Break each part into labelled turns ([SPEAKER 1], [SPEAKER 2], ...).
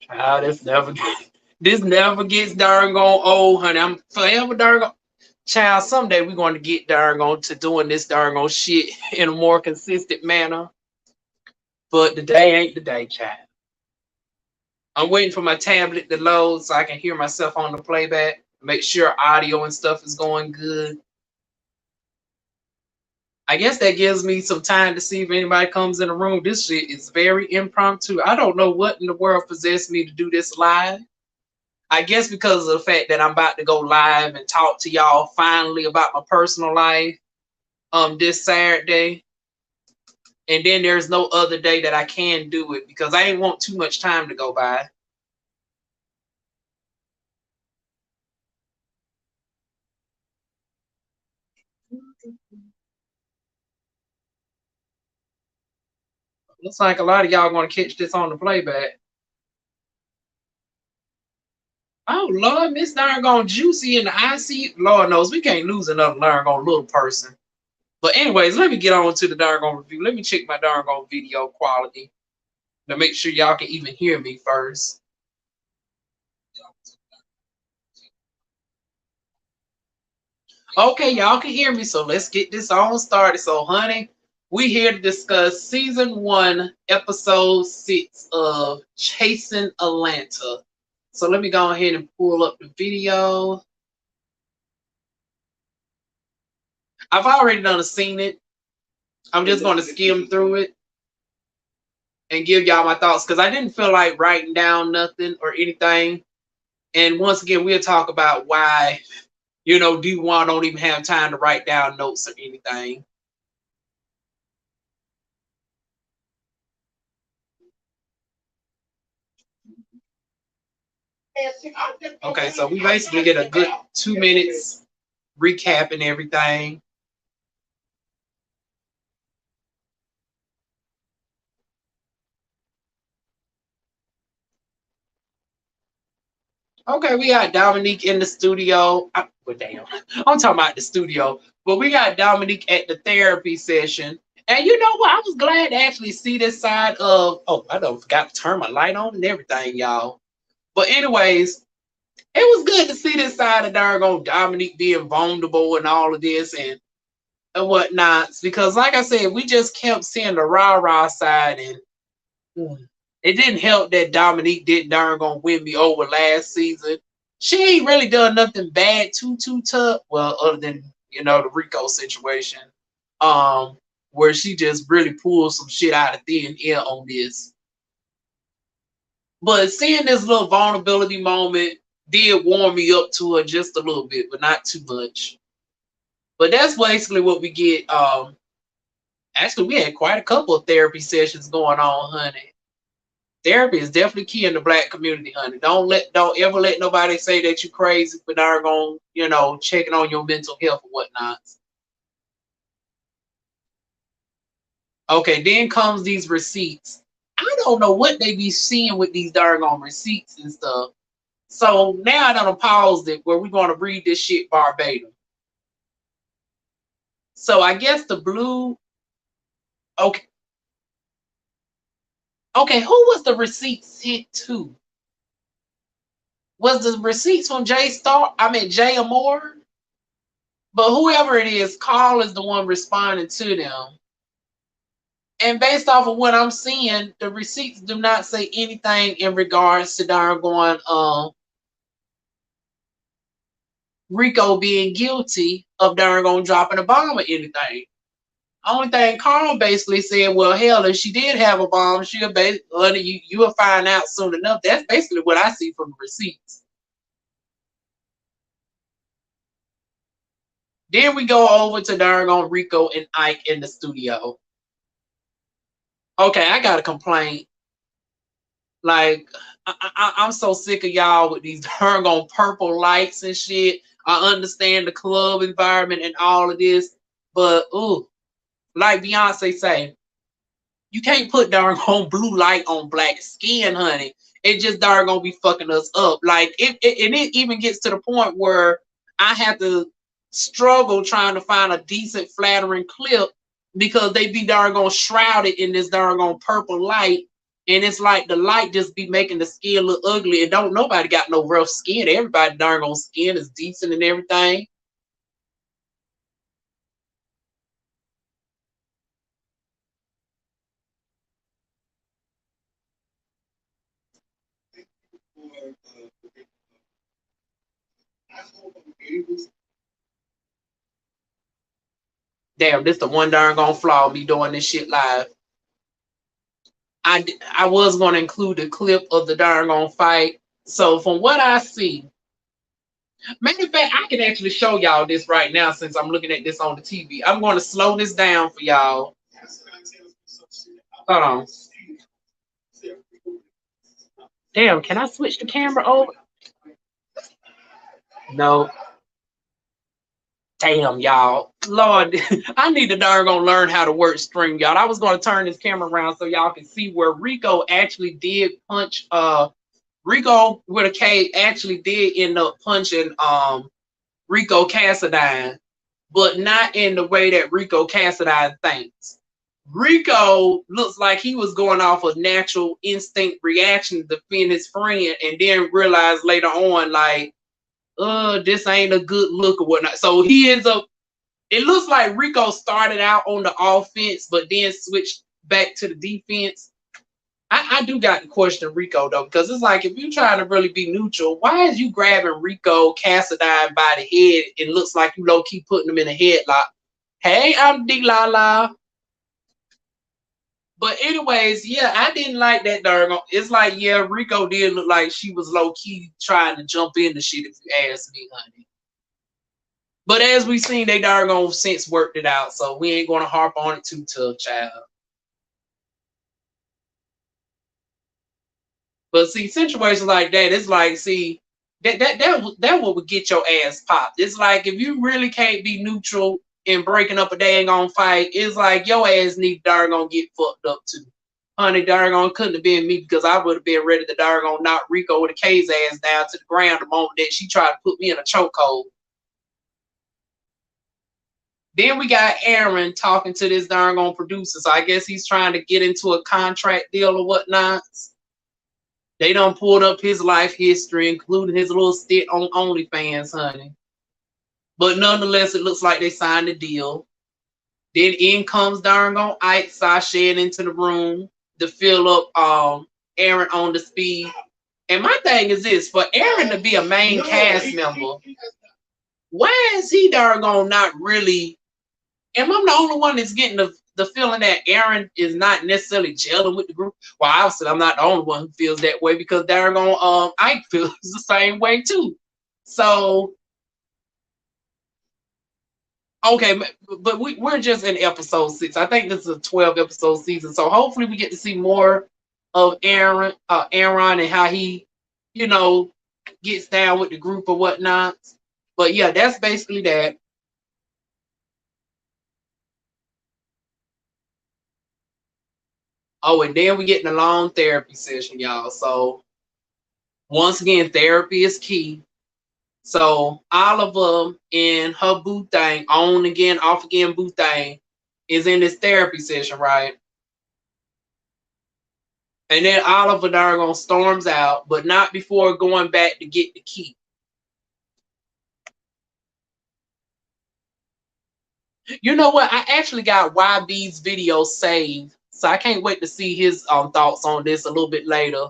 [SPEAKER 1] Child, this never gets darn gone old, honey. I'm forever darn gone. Child, someday we're going to get darn gone to doing this darn gone shit in a more consistent manner. But the day ain't the day, child. I'm waiting for my tablet to load so I can hear myself on the playback. Make sure audio and stuff is going good. I guess that gives me some time to see if anybody comes in the room. This shit is very impromptu. I don't know what in the world possessed me to do this live. I guess because of the fact that I'm about to go live and talk to y'all finally about my personal life this Saturday. And then there's no other day that I can do it because I ain't want too much time to go by. Looks like a lot of y'all going to catch this on the playback. Oh, Lord, Miss Darn gone juicy in the IC. Lord knows we can't lose another darn gone little person. But anyways, let me get on to the darn gone review. Let me check my darn gone video quality to make sure y'all can even hear me first. Okay, y'all can hear me, so let's get this on started. So, honey, we here to discuss season 1, episode 6 of Chasing Atlanta. So let me go ahead and pull up the video. I've already seen it. I'm just going to skim through it and give y'all my thoughts because I didn't feel like writing down nothing or anything. And once again, we'll talk about why, DivaWuan don't even have time to write down notes or anything. Okay, so we basically get a good 2 minutes recapping everything. Okay, we got Dominique in the studio. Damn, I'm talking about the studio. But we got Dominique at the therapy session. And you know what? I was glad to actually see this side of, I don't forgot to turn my light on and everything, y'all. But anyways, it was good to see this side of Dargo Dominique being vulnerable and all of this and whatnot. Because like I said, we just kept seeing the rah-rah side and it didn't help that Dominique didn't darn gonna win me over last season. She ain't really done nothing bad too tough. Well, other than, the Rico situation. Where she just really pulled some shit out of thin air on this. But seeing this little vulnerability moment did warm me up to her just a little bit, but not too much. But that's basically what we get. Actually, we had quite a couple of therapy sessions going on, honey. Therapy is definitely key in the Black community, honey. Don't ever let nobody say that you're crazy for darn checking on your mental health or whatnot. Okay, then comes these receipts. I don't know what they be seeing with these darn receipts and stuff. So now I done paused it where we're going to read this shit verbatim. So I guess the blue. Okay. Okay, who was the receipt sent to? Was the receipts from Jay Amore? But whoever it is, Carl is the one responding to them. And based off of what I'm seeing, the receipts do not say anything in regards to darn going Rico being guilty of darn going dropping a bomb or anything. Only thing Carl basically said, well, hell, if she did have a bomb, you'll find out soon enough. That's basically what I see from the receipts. Then we go over to darn on Rico and Ike in the studio. Okay, I got a complaint. Like, I'm so sick of y'all with these darn on purple lights and shit. I understand the club environment and all of this, but like Beyonce say, you can't put darn on blue light on black skin, honey. It just darn gonna be fucking us up. Like it even gets to the point where I have to struggle trying to find a decent flattering clip because they be darn gonna shrouded in this darn gonna purple light And it's like the light just be making the skin look ugly, and don't nobody got no rough skin. Everybody darn on skin is decent and everything. Damn, this the one darn gonna flaw me doing this shit live. I was gonna include a clip of the darn gonna fight. So from what I see, matter of fact, I can actually show y'all this right now since I'm looking at this on the TV. I'm gonna slow this down for y'all. Hold on. Damn, can I switch the camera over? No. Damn, y'all. Lord, I need to darn gonna learn how to work stream, y'all. I was gonna turn this camera around so y'all can see where Rico actually did punch Rico with a K actually did end up punching Rico Cassadine, but not in the way that Rico Cassadine thinks. Rico looks like he was going off a natural instinct reaction to defend his friend, and then realized later on, like, this ain't a good look or whatnot. So he ends up, it looks like Rico started out on the offense, but then switched back to the defense. I do got to question Rico though, because it's like if you're trying to really be neutral, why is you grabbing Rico Cassadine by the head? It looks like you low key putting him in a headlock. Hey, I'm D-La-La. But anyways, yeah, I didn't like that darn. It's like, yeah, Rico did look like she was low key trying to jump into shit, if you ask me, honey. But as we seen, they darn since worked it out, so we ain't gonna harp on it too tough, child. But see, situations like that, it's like, see, that what would get your ass popped. It's like if you really can't be neutral in breaking up a dang on fight, it's like your ass need darn get fucked up too. Honey, darn couldn't have been me, because I would have been ready to darn knock Rico with a K's ass down to the ground the moment that she tried to put me in a chokehold. Then we got Aaron talking to this darn producer. So I guess he's trying to get into a contract deal or whatnot. They done pulled up his life history, including his little stint on OnlyFans, honey. But nonetheless, it looks like they signed a deal. Then in comes darn Ike Sasha into the room to fill up Aaron on the speed. And my thing is this, for Aaron to be a main cast member, why is he darn not really? Am I the only one that's getting the feeling that Aaron is not necessarily gelling with the group? Well, obviously I'm not the only one who feels that way, because darn Ike feels the same way too. So okay, but we're just in episode 6. I think this is a 12 episode season, so hopefully we get to see more of Aaron and how he, gets down with the group or whatnot. But yeah, that's basically that. Oh, and then we get in a long therapy session, y'all. So once again, therapy is key. So Oliver and her boo thing, on again, off again boo thing, is in this therapy session, right? And then Oliver darn storms out, but not before going back to get the key. You know what? I actually got YB's video saved, so I can't wait to see his thoughts on this a little bit later.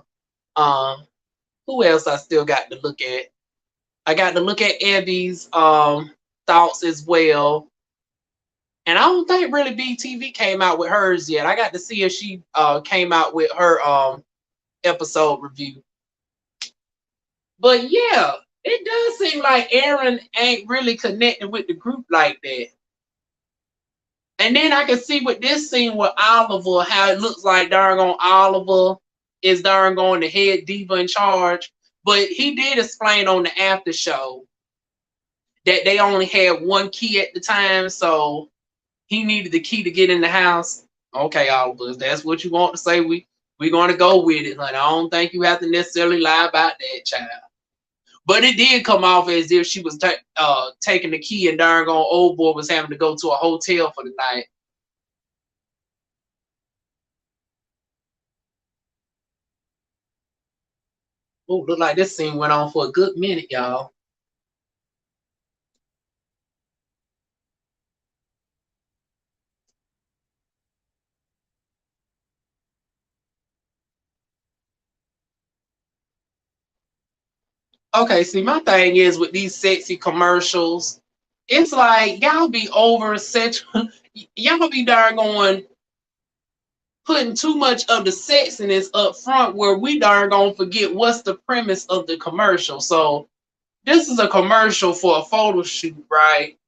[SPEAKER 1] Who else I still got to look at? I got to look at Abby's thoughts as well. And I don't think really BTV came out with hers yet. I got to see if she came out with her episode review. But yeah, it does seem like Aaron ain't really connected with the group like that. And then I can see with this scene with Oliver, how it looks like darn Oliver is darn the head diva in charge. But he did explain on the after show that they only had one key at the time, so he needed the key to get in the house. Okay, Oliver, if that's what you want to say, we're going to go with it. Like, I don't think you have to necessarily lie about that, child. But it did come off as if she was taking the key, and darn old boy was having to go to a hotel for the night. Oh, look like this scene went on for a good minute, y'all. Okay, see, my thing is with these sexy commercials, it's like y'all be over such, y'all be darn going putting too much of the sexiness up front where we darn gonna forget what's the premise of the commercial. So this is a commercial for a photo shoot, right?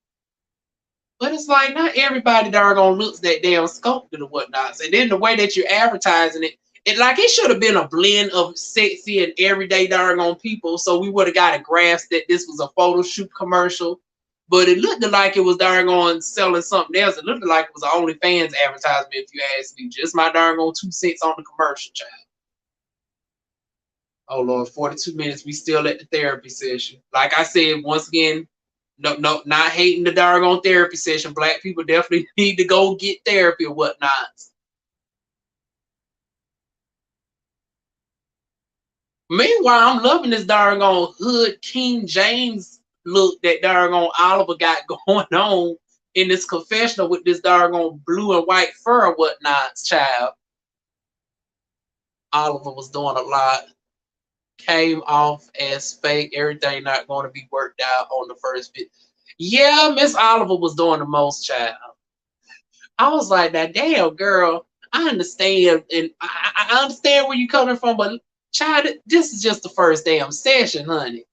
[SPEAKER 1] But it's like not everybody darn gonna looks that damn sculpted or whatnot. And then the way that you're advertising it, it should have been a blend of sexy and everyday darn on people, so we would have got a grasp that this was a photo shoot commercial. But it looked like it was darn on selling something else. It looked like it was an OnlyFans advertisement, if you ask me. Just my darn on 2 cents on the commercial, child. Oh Lord, 42 minutes. We still at the therapy session. Like I said, once again, no, not hating the doggone therapy session. Black people definitely need to go get therapy or whatnot. Meanwhile, I'm loving this doggone hood King James look that doggone Oliver got going on in this confessional with this doggone blue and white fur or whatnot, child. Oliver was doing a lot. Came off as fake. Everything not going to be worked out on the first bit. Yeah, Miss Oliver was doing the most, child. I was like, that damn girl. I understand, and I understand where you're coming from, but child, this is just the first damn session, honey.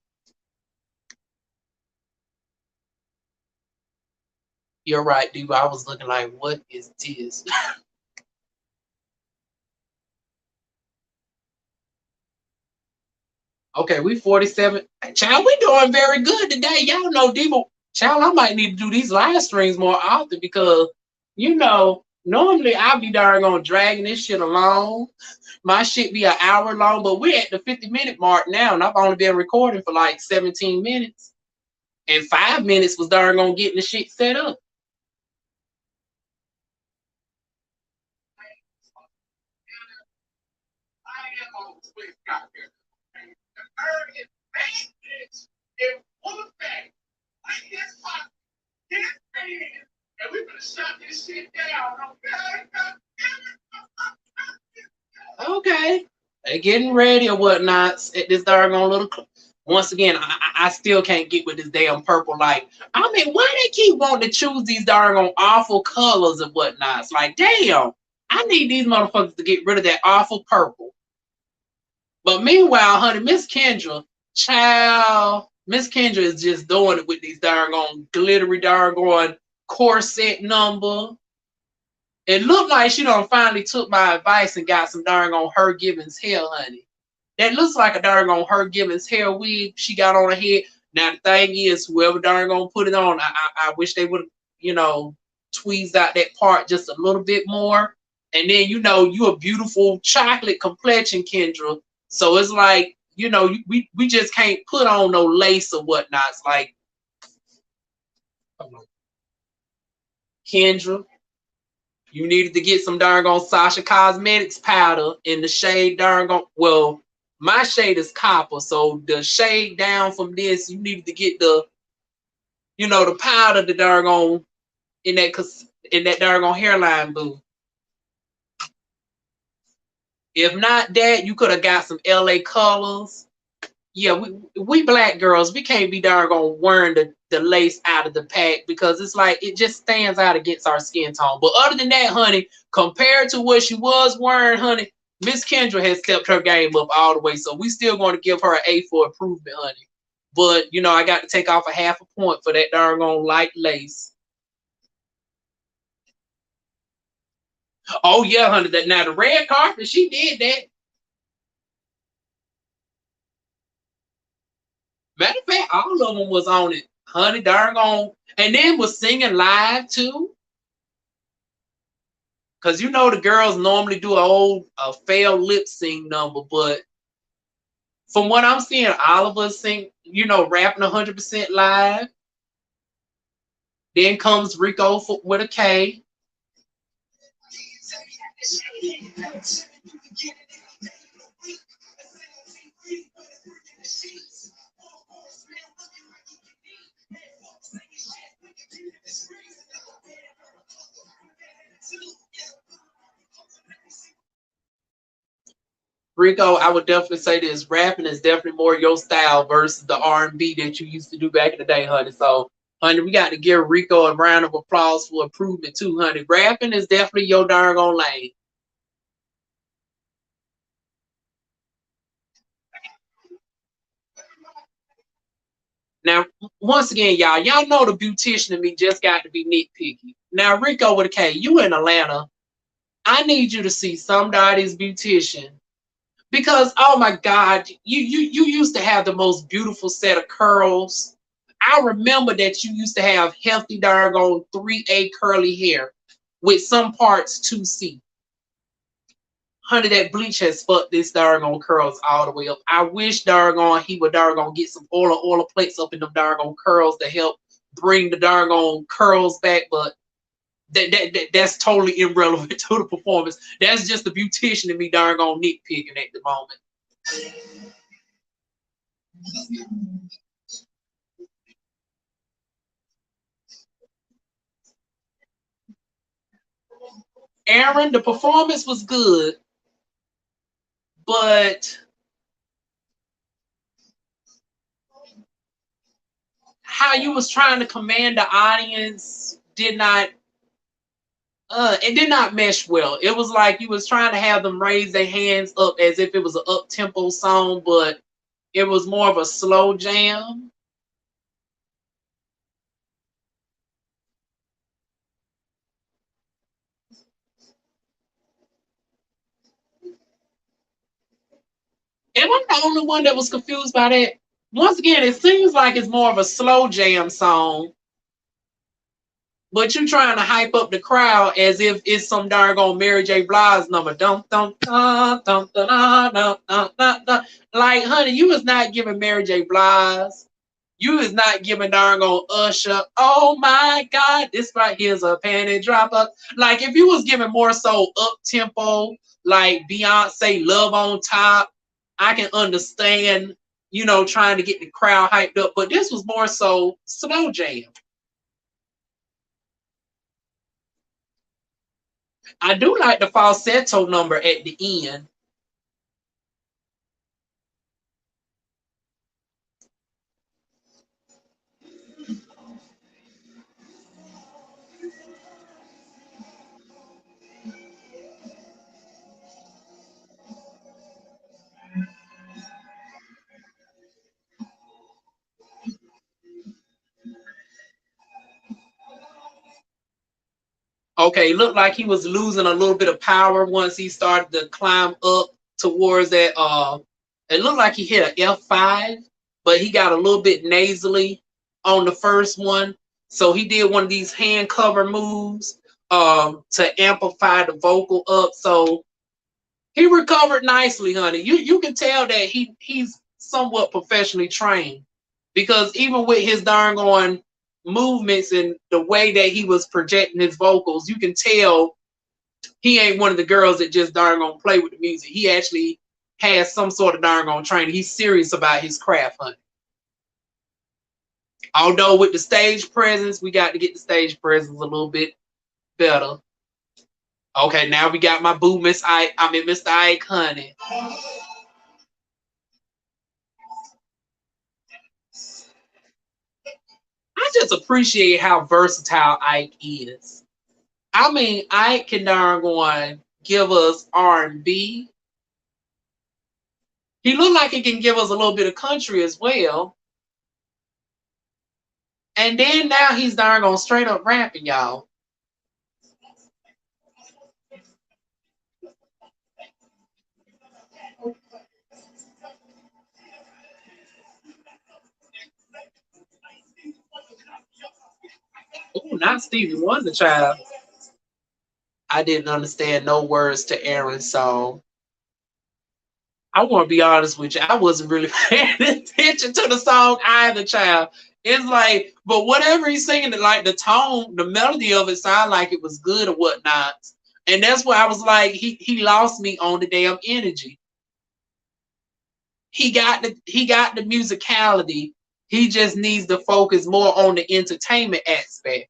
[SPEAKER 1] You're right, dude. I was looking like, what is this? Okay, we 47. Child, we doing very good today. Y'all know Diva. Child, I might need to do these live streams more often because, normally I'll be darn on dragging this shit along. My shit be an hour long, but we're at the 50-minute mark now, and I've only been recording for like 17 minutes. And 5 minutes was darn on getting the shit set up. Okay. They getting ready or whatnot at this doggone little. Once again, I still can't get with this damn purple light. I mean, why they keep wanting to choose these doggone awful colors and whatnot? It's like, damn, I need these motherfuckers to get rid of that awful purple. But meanwhile, honey, Miss Kendra, child, Miss Kendra is just doing it with these doggone glittery doggone corset number. It looked like she done finally took my advice and got some darn on her Gibbons hair, honey. That looks like a darn on her Gibbons hair wig she got on her head. Now the thing is, whoever darn gonna put it on, I wish they would, tweezed out that part just a little bit more. And then you a beautiful chocolate complexion, Kendra. So it's like, we just can't put on no lace or whatnot. It's like, Kendra, you needed to get some darn on Sasha Cosmetics powder in the shade darn on. Well, my shade is copper, so the shade down from this, you needed to get the powder, the darn on in that darn on hairline, boo. If not that, you could have got some LA colors. Yeah, we black girls, we can't be darn on wearing the lace out of the pack because it's like it just stands out against our skin tone. But other than that, honey, compared to what she was wearing, honey, Miss Kendra has stepped her game up all the way. So we still going to give her an A for improvement, honey. But I got to take off a half a point for that darn on light lace. Oh yeah, honey. Now the red carpet, she did that. Matter of fact, all of them was on it, honey, darn on, and then was singing live too. Cause the girls normally do a failed lip sync number, but from what I'm seeing, Oliver sing, rapping 100% live. Then comes Rico with a K. Rico, I would definitely say this. Rapping is definitely more your style versus the R&B that you used to do back in the day, honey. So, honey, we got to give Rico a round of applause for improvement too, honey. Rapping is definitely your darn on lane. Now, once again, y'all know the beautician in me just got to be nitpicky. Now, Rico with a K, you in Atlanta. I need you to see somebody's beautician because oh my God, you used to have the most beautiful set of curls. I remember that you used to have healthy doggone 3A curly hair with some parts 2C. Honey, that bleach has fucked this doggone curls all the way up. I wish doggone he would doggone get some oil plates up in them doggone curls to help bring the doggone curls back, but that's totally irrelevant to the performance. That's just the beautician and me doggone nitpicking at the moment. Aaron, the performance was good, but how you was trying to command the audience did not it did not mesh well. It was like you was trying to have them raise their hands up as if it was an up tempo song, but it was more of a slow jam. Am I the only one that was confused by that? Once again, it seems like it's more of a slow jam song, but you trying to hype up the crowd as if it's some darn old Mary J. Blige number. Dum dum dum dum dum dum dum dum dum. Dum. Like, honey, you was not giving Mary J. Blige. You is not giving darn old Usher. Oh my God, this right here's a panty dropper. Like, if you was giving more so up tempo, like Beyonce, Love on Top, I can understand, trying to get the crowd hyped up. But this was more so slow jam. I do like the falsetto number at the end. Okay, looked like he was losing a little bit of power once he started to climb up towards that. It looked like he hit an F5, but he got a little bit nasally on the first one. So he did one of these hand cover moves to amplify the vocal up. So he recovered nicely, honey. You can tell that he's somewhat professionally trained because even with his darn on movements and the way that he was projecting his vocals, you can tell he ain't one of the girls that just darn gonna play with the music. He actually has some sort of darn on training. He's serious about his craft, honey. Although with the stage presence, we got to get the stage presence a little bit better. Okay, now we got my boo, Mr. Ike, honey. I just appreciate how versatile Ike is. I mean, Ike can darn going give us R&B. He looked like he can give us a little bit of country as well. And then now he's darn going straight up rapping, y'all. Oh, not Stevie Wonder, child. I didn't understand no words to Aaron's song. I want to be honest with you. I wasn't really paying attention to the song either, child. It's like, but whatever he's singing, like the tone, the melody of it sounded like it was good or whatnot. And that's why I was like, he lost me on the damn energy. He got the musicality. He just needs to focus more on the entertainment aspect.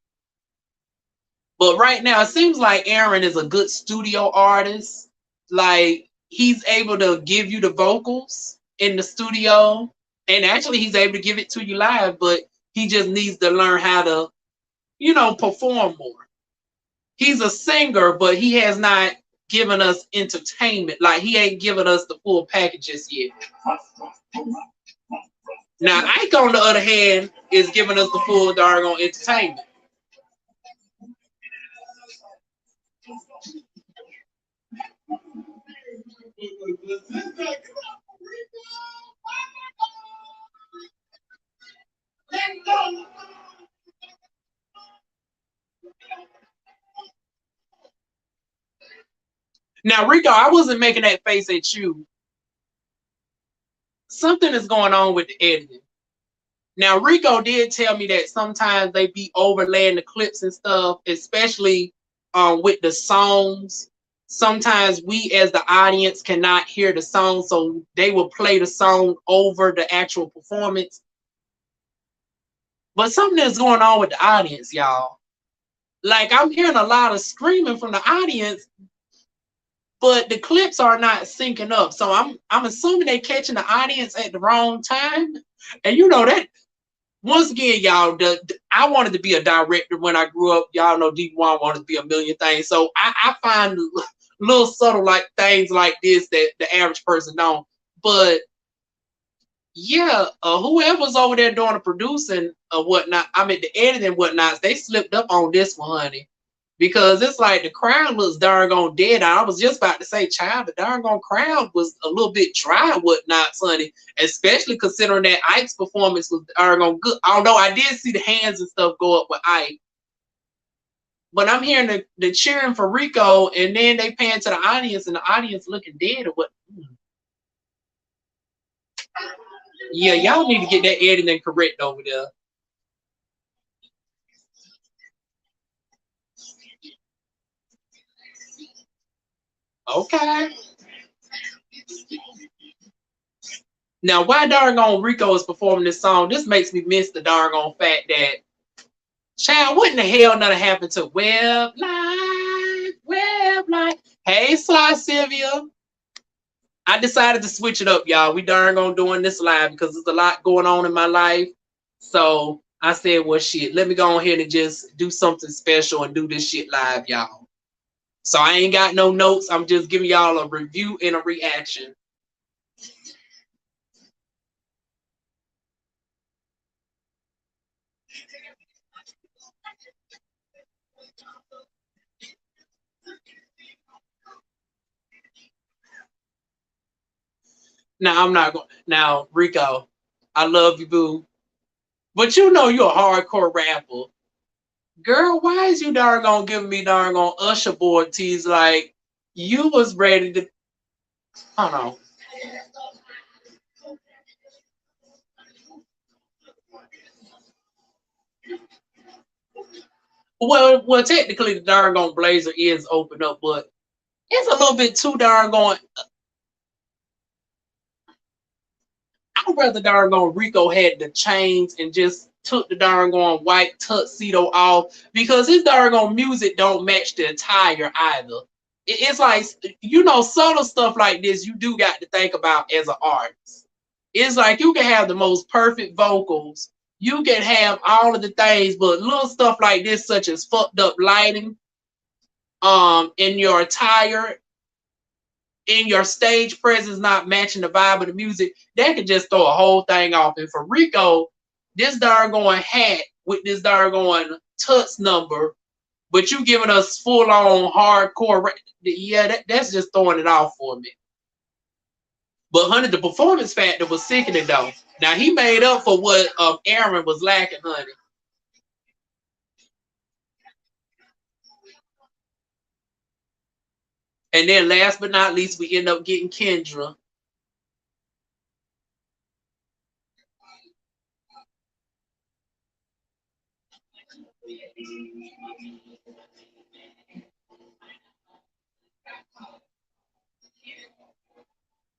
[SPEAKER 1] But right now, it seems like Aaron is a good studio artist. Like he's able to give you the vocals in the studio, and actually he's able to give it to you live, but he just needs to learn how to, perform more. He's a singer, but he has not given us entertainment. Like, he ain't given us the full packages yet. Now, Ike, on the other hand, is giving us the full doggone entertainment. Now, Rico, I wasn't making that face at you. Something is going on with the editing. Now, Rico did tell me that sometimes they be overlaying the clips and stuff, especially with the songs. Sometimes we as the audience cannot hear the song, so they will play the song over the actual performance. But something is going on with the audience, y'all. Like, I'm hearing a lot of screaming from the audience, but the clips are not syncing up. So I'm assuming they're catching the audience at the wrong time. And you know that, once again, y'all, I wanted to be a director when I grew up. Y'all know DivaWuan wanted to be a million things. So I find little subtle like things like this that the average person don't. But yeah, whoever's over there doing the producing or whatnot, I mean the editing and whatnot, they slipped up on this one, honey. Because it's like the crowd looks darn on dead. I was just about to say, child, the darn on crowd was a little bit dry and whatnot, sonny. Especially considering that Ike's performance was darn on good. Although I did see the hands and stuff go up with Ike. But I'm hearing the cheering for Rico, and then they pan to the audience, and the audience looking dead or what. Yeah, y'all need to get that editing correct over there. Okay. Now, why darn on Rico is performing this song, this makes me miss the darn on fact that, child, what in the hell none happened to Web Life? Hey, Sly Sylvia. I decided to switch it up, y'all. We darn gonna doing this live because there's a lot going on in my life. So I said, well, shit, let me go ahead and just do something special and do this shit live, y'all. So I ain't got no notes. I'm just giving y'all a review and a reaction. Now, I'm not going. Now, Rico, I love you, boo. But you know you're a hardcore rapper. Girl, why is you darn gonna giving me darn on Usher board tease like you was ready to, I don't know. Well, technically the darn gone blazer is open up, but it's a little bit too darn going. I'd rather darn gone Rico had the chains and just took the darn gone white tuxedo off because his darn gone music don't match the attire either. It's like, subtle stuff like this you do got to think about as an artist. It's like you can have the most perfect vocals, you can have all of the things, but little stuff like this, such as fucked up lighting, in your attire, in your stage presence not matching the vibe of the music, that could just throw a whole thing off. And for Rico, this darn hat with this darn tux number, but you giving us full on hardcore, yeah, that's just throwing it off for me. But honey, the performance factor was sickening though. Now he made up for what Aaron was lacking, honey. And then last but not least, we end up getting Kendra.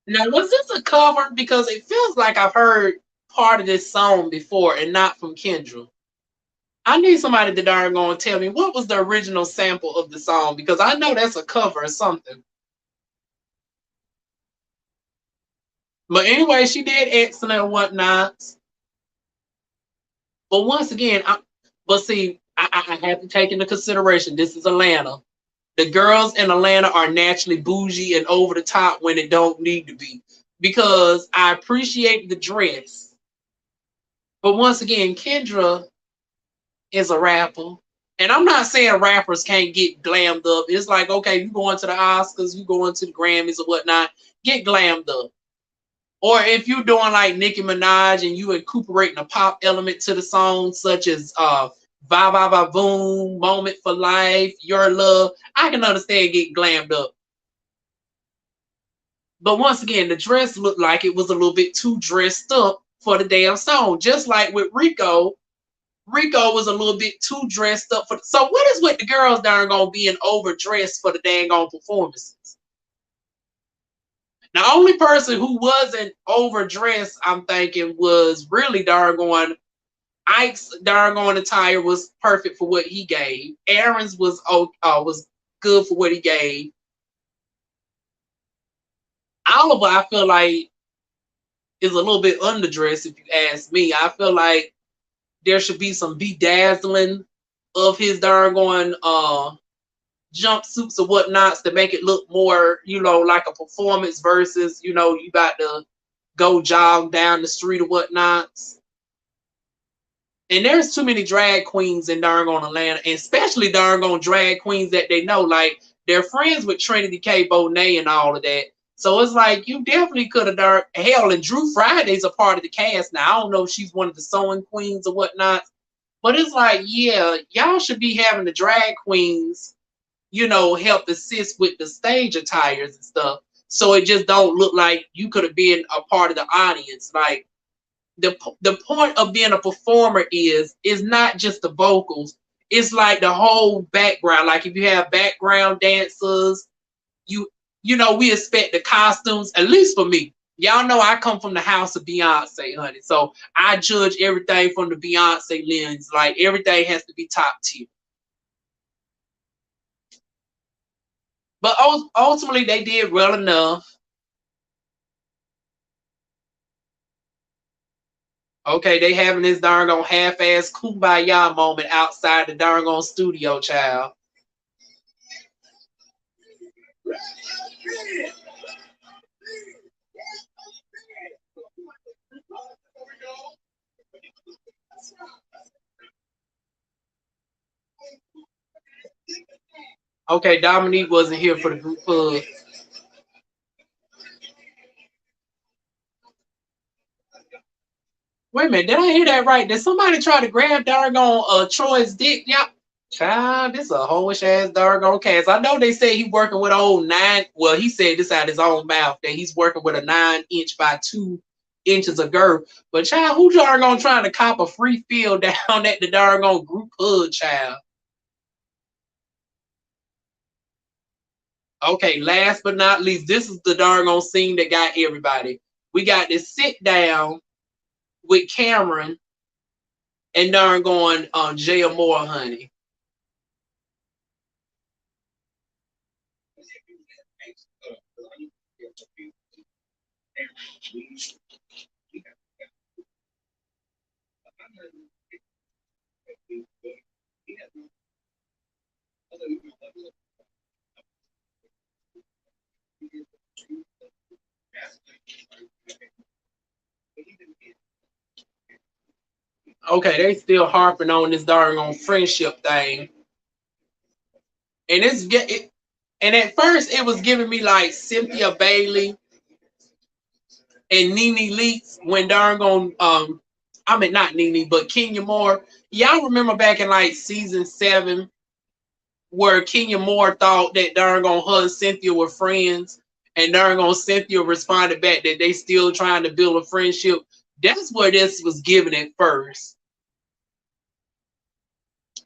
[SPEAKER 1] Now, was this a cover? Because it feels like I've heard part of this song before and not from Kendra. I need somebody to darn go and tell me what was the original sample of the song because I know that's a cover or something. But anyway, she did excellent and whatnot. But once again, I have to take into consideration this is Atlanta. The girls in Atlanta are naturally bougie and over the top when it don't need to be. Because I appreciate the dress. But once again, Kendra is a rapper. And I'm not saying rappers can't get glammed up. It's like, okay, you going to the Oscars, you going to the Grammys or whatnot, get glammed up. Or if you're doing like Nicki Minaj and you incorporating a pop element to the song, such as Va Va Va Boom, Moment for Life, Your Love, I can understand getting glammed up. But once again, the dress looked like it was a little bit too dressed up for the damn song. Just like with Rico, Rico was a little bit too dressed up for. So what is with the girls that are gonna be overdressed for the dang on performances? The only person who wasn't overdressed, I'm thinking, was really doggone Ike's doggone attire was perfect for what he gave. Aaron's was good for what he gave. Oliver, I feel like, is a little bit underdressed, if you ask me. I feel like there should be some bedazzling of his doggone jumpsuits or whatnots to make it look more, like a performance versus, you about to go jog down the street or whatnots. And there's too many drag queens in doggone Atlanta, and especially doggone drag queens that they know, like they're friends with Trinity K. Bonet and all of that. So it's like you definitely could have done hell. And Drew Friday's a part of the cast now. I don't know if she's one of the sewing queens or whatnot, but it's like, yeah, y'all should be having the drag queens, help assist with the stage attires and stuff. So it just don't look like you could have been a part of the audience. Like the point of being a performer is not just the vocals. It's like the whole background. Like if you have background dancers, we expect the costumes, at least for me. Y'all know I come from the house of Beyonce, honey. So I judge everything from the Beyonce lens. Like everything has to be top tier. But ultimately, they did well enough. Okay, they having this darn on half-ass kumbaya moment outside the darn on studio, child. Okay, Dominique wasn't here for the group hug. Wait a minute, did I hear that right? Did somebody try to grab darn on Troy's dick? Yep. Child, this a hoish ass doggone cast. I know they say he working with an old 9. Well, he said this out his own mouth that he's working with a 9-inch by 2 inches of girth. But child, who doggone trying to cop a free field down at the doggone group hood, child? Okay, last but not least, this is the doggone scene that got everybody. We got this sit down with Cameron and doggone Jay Moore, honey. Okay, they still harping on this darn on friendship thing, and and at first it was giving me like Cynthia Bailey and Nene Leakes when darn on I mean not Nene but Kenya Moore. Y'all remember back in like season 7 where Kenya Moore thought that darn on her and Cynthia were friends, and darn on Cynthia responded back that they still trying to build a friendship. That's where this was given at first.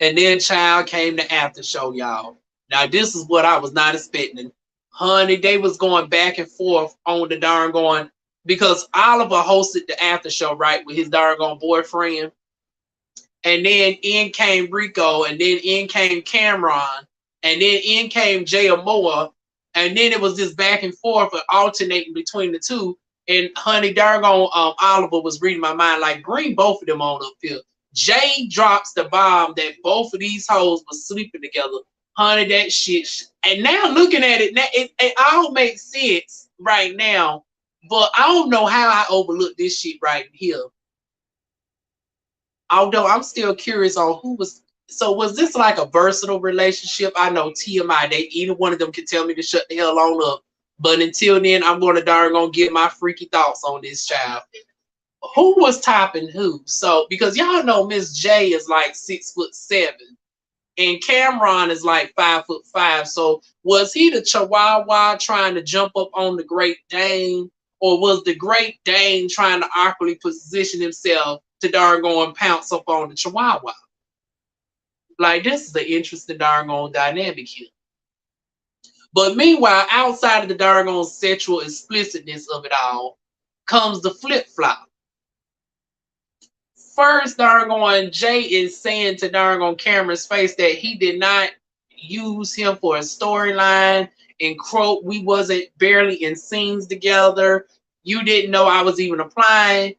[SPEAKER 1] And then child came the after show, y'all. Now this is what I was not expecting. Honey, they was going back and forth on the darn going because Oliver hosted the after show, right, with his darn on boyfriend. And then in came Rico, and then in came Cameron, and then in came Jay Moore, and then it was just back and forth alternating between the two. And honey, darn Oliver was reading my mind, like, bring both of them on up here. Jay drops the bomb that both of these hoes were sleeping together. Honey, that shit. And now looking at it, now it all makes sense right now. But I don't know how I overlooked this shit right here. Although I'm still curious on who was. So was this like a versatile relationship? I know TMI, they either one of them can tell me to shut the hell on up. But until then, I'm going to darn gonna get my freaky thoughts on this child. Who was topping who? So because y'all know Miss J is like 6'7", and Cameron is like 5'5". So was he the Chihuahua trying to jump up on the Great Dane, or was the Great Dane trying to awkwardly position himself to darn go and pounce up on the Chihuahua? Like, this is an interesting darn dynamic here. But meanwhile, outside of the darn sexual explicitness of it all, comes the flip flop. First, darn Jay is saying to darn Cameron's face that he did not use him for a storyline. And quote, we wasn't barely in scenes together. You didn't know I was even applying.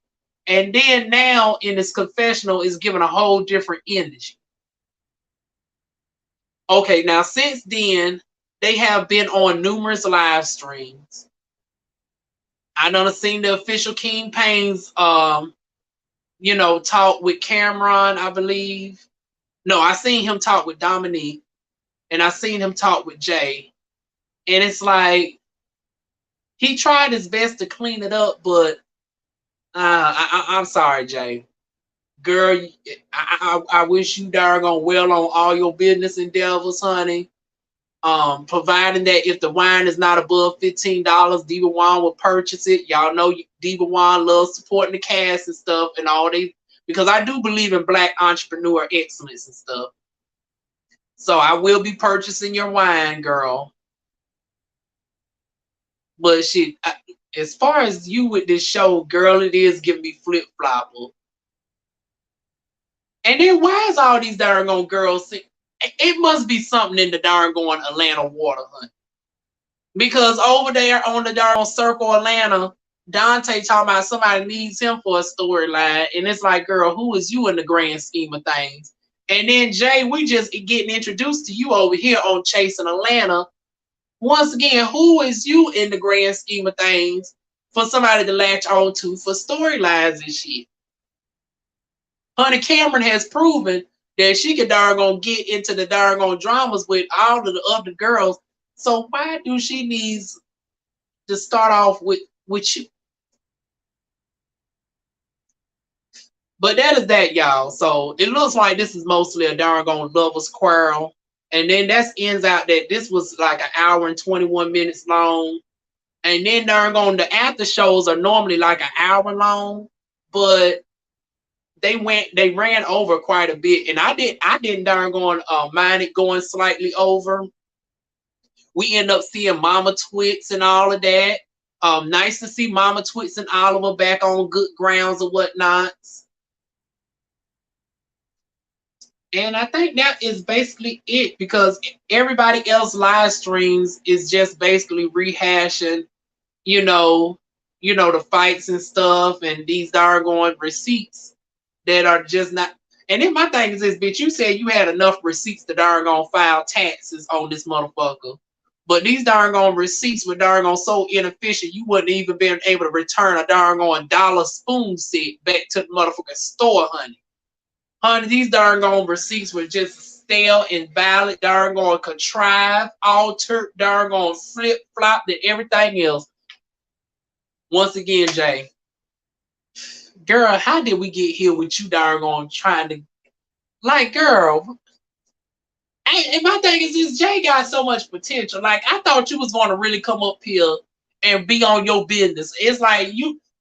[SPEAKER 1] And then now in his confessional is giving a whole different energy. Okay, now since then, they have been on numerous live streams. I done seen the official King Payne's talk with Cameron, I believe. No, I seen him talk with Dominique, and I seen him talk with Jay. And it's like, he tried his best to clean it up, but I'm sorry, Jay. Girl, I wish you darn well on all your business endeavors, honey. Providing that if the wine is not above $15, DivaWuan will purchase it. Y'all know DivaWuan loves supporting the cast and stuff and all these, because I do believe in Black entrepreneur excellence and stuff. So I will be purchasing your wine, girl. But shit, as far as you with this show, girl, it is giving me flip flopper. And then why is all these darn girls? It must be something in the darn Atlanta water, honey. Because over there on the darn Circle Atlanta, Dante talking about somebody needs him for a storyline. And it's like, girl, who is you in the grand scheme of things? And then, Jay, we just getting introduced to you over here on Chasing Atlanta. Once again, who is you in the grand scheme of things for somebody to latch on to for storylines and shit? Honey, Cameron has proven that she could darn get into the darn dramas with all of the other girls. So why do she needs to start off with you? But that is that, y'all. So it looks like this is mostly a darn lovers quarrel. And then that ends out that this was like an hour and 21 minutes long. And then darn the after shows are normally like an hour long, but they ran over quite a bit, and I didn't darn mind it going slightly over. We end up seeing Mama Twix and all of that. Nice to see Mama Twix and Oliver back on good grounds or whatnot. And I think that is basically it, because everybody else live streams is just basically rehashing, the fights and stuff, and these darn receipts that are just not. And then my thing is this, bitch, you said you had enough receipts to darn file taxes on this motherfucker. But these darn receipts were darn so inefficient, you wouldn't even been able to return a darn dollar spoon set back to the motherfucking store, honey. Honey, these darn receipts were just stale, invalid, darn contrived, altered, darn flip-flopped, and everything else. Once again, Jay, girl, how did we get here with you darn trying to, like, girl? And my thing is this, Jay got so much potential. Like, I thought you was going to really come up here and be on your business. It's like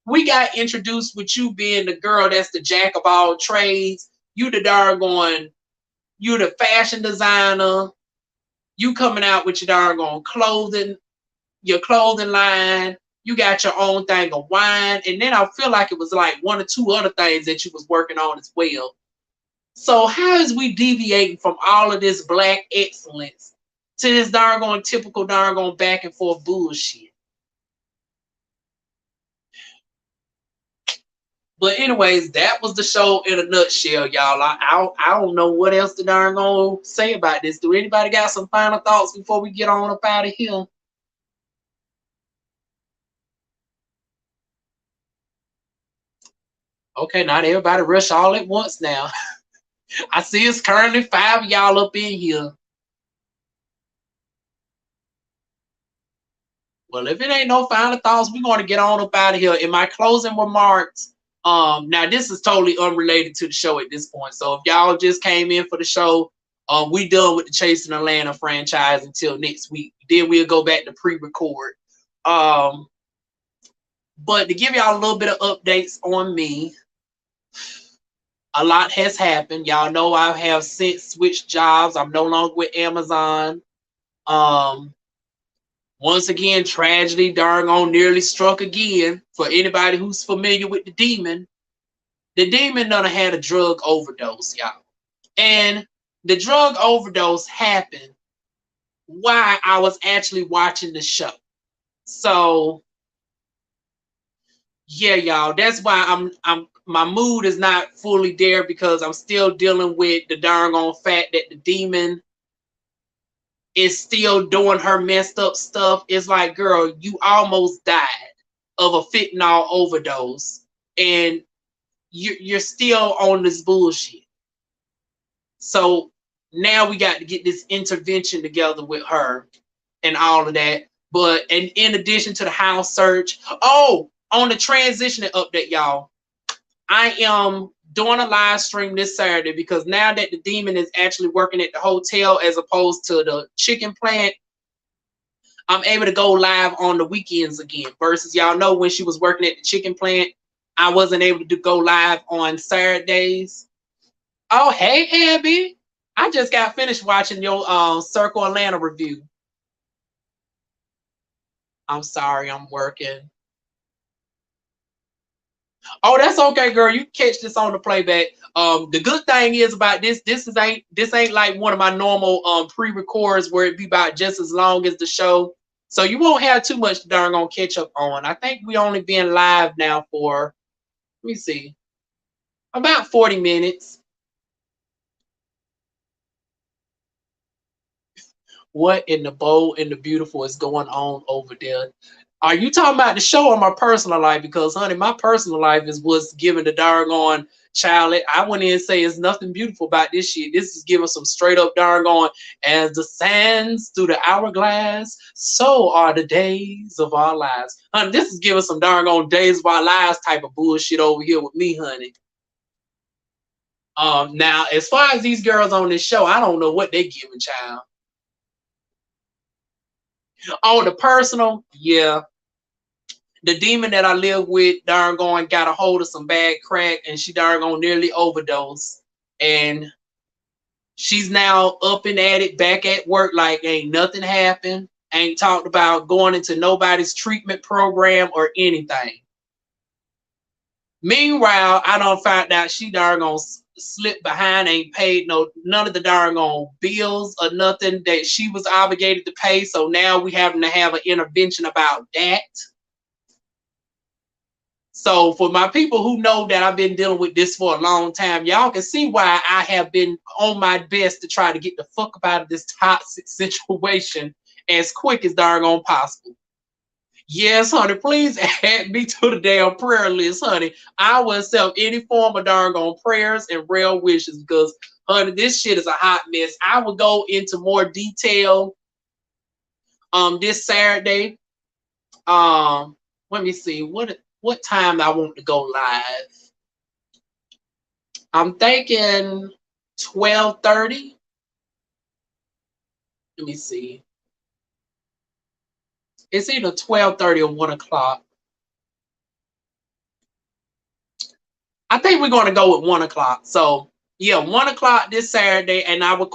[SPEAKER 1] we got introduced with you being the girl that's the jack of all trades. You the you the fashion designer. You coming out with your darn clothing, your clothing line. You got your own thing of wine. And then I feel like it was like one or two other things that you was working on as well. So how is we deviating from all of this Black excellence to this darn typical darn back and forth bullshit? But anyways, that was the show in a nutshell, y'all. I don't know what else to darn gonna say about this. Do anybody got some final thoughts before we get on up out of here? Okay, not everybody rush all at once now. I see it's currently 5 of y'all up in here. Well, if it ain't no final thoughts, we're going to get on up out of here. In my closing remarks, now this is totally unrelated to the show at this point. So if y'all just came in for the show, we done with the Chasing Atlanta franchise until next week. Then we'll go back to pre-record. But to give y'all a little bit of updates on me, a lot has happened. Y'all know I have since switched jobs. I'm no longer with Amazon. Once again, tragedy darn on nearly struck again. For anybody who's familiar with the demon done had a drug overdose, y'all. And the drug overdose happened while I was actually watching the show. So yeah, y'all, that's why my mood is not fully there, because I'm still dealing with the darn on fact that the demon is still doing her messed up stuff. It's like, girl, you almost died of a fentanyl overdose, and you're still on this bullshit. So now we got to get this intervention together with her and all of that. But and in addition to the house search, on the transitioning update, y'all, I am doing a live stream this Saturday, because now that the demon is actually working at the hotel as opposed to the chicken plant, I'm able to go live on the weekends again. Versus, y'all know, when she was working at the chicken plant, I wasn't able to go live on Saturdays. Oh, hey, Abby. I just got finished watching your Circle Atlanta review. I'm sorry, I'm working. Oh, that's okay, girl. You catch this on the playback. The good thing is about this ain't like one of my normal pre-records where it be about just as long as the show. So you won't have too much to darn gonna catch up on. I think we only been live now for, let me see, about 40 minutes. What in the bold and the beautiful is going on over there? Are you talking about the show or my personal life? Because, honey, my personal life is what's giving the doggone child. I wouldn't even say it's nothing beautiful about this shit. This is giving some straight up doggone, as the sands through the hourglass, so are the days of our lives. Honey, this is giving some doggone days of our lives type of bullshit over here with me, honey. Now, as far as these girls on this show, I don't know what they giving, child. On the personal, yeah. The demon that I live with, darn going, got a hold of some bad crack, and she darn going nearly overdosed. And she's now up and at it, back at work like ain't nothing happened. Ain't talked about going into nobody's treatment program or anything. Meanwhile, I don't find out she darn gonna slip behind, ain't paid none of the darn gone bills or nothing that she was obligated to pay. So now we having to have an intervention about that. So for my people who know that I've been dealing with this for a long time, y'all can see why I have been on my best to try to get the fuck up out of this toxic situation as quick as darn on possible. Yes, honey, please add me to the damn prayer list, honey. I will accept any form of darn on prayers and real wishes, because, honey, this shit is a hot mess. I will go into more detail this Saturday. Let me see what time I want to go live. I'm thinking 12:30. Let me see. It's either 12:30 or 1 o'clock. I think we're going to go with 1 o'clock. So yeah, 1 o'clock this Saturday, and I will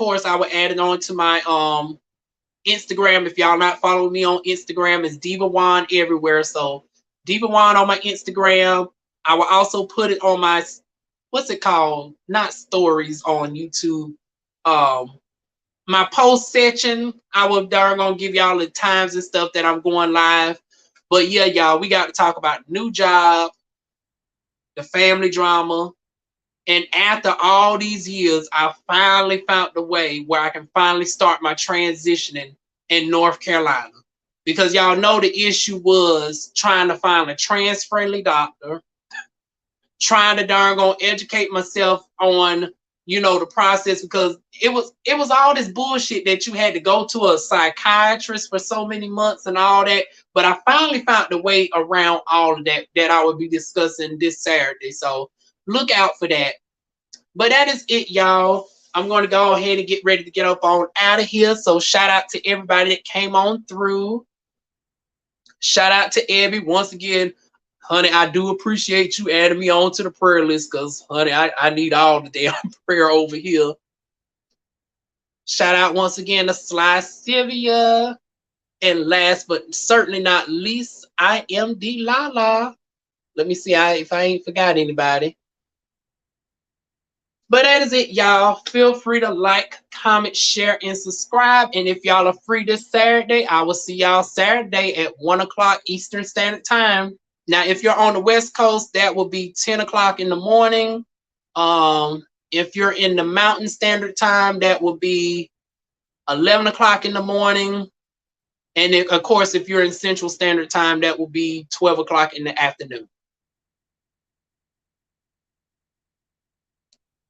[SPEAKER 1] add it on to my Instagram. If y'all not following me on Instagram, it's DivaWuan everywhere. So DivaWuan on my Instagram. I will also put it on my, what's it called? Not stories on YouTube. My post section, I will darn gonna give y'all the times and stuff that I'm going live. But yeah, y'all, we got to talk about new job, the family drama. And after all these years, I finally found the way where I can finally start my transitioning in North Carolina. Because y'all know the issue was trying to find a trans-friendly doctor, trying to darn go educate myself on, you know, the process, because it was all this bullshit that you had to go to a psychiatrist for so many months and all that. But I finally found the way around all of that I will be discussing this Saturday. So look out for that. But that is it, y'all. I'm going to go ahead and get ready to get up on out of here. So shout out to everybody that came on through. Shout out to Abby once again. Honey, I do appreciate you adding me on to the prayer list, because, honey, I need all the damn prayer over here. Shout out once again to Sly Sylvia. And last but certainly not least, I am Delilah. Let me see if I ain't forgot anybody. But that is it, y'all. Feel free to like, comment, share, and subscribe. And if y'all are free this Saturday, I will see y'all Saturday at 1 o'clock Eastern Standard Time. Now, if you're on the West Coast, that will be 10 o'clock in the morning. If you're in the Mountain Standard Time, that will be 11 o'clock in the morning. And of course, if you're in Central Standard Time, that will be 12 o'clock in the afternoon.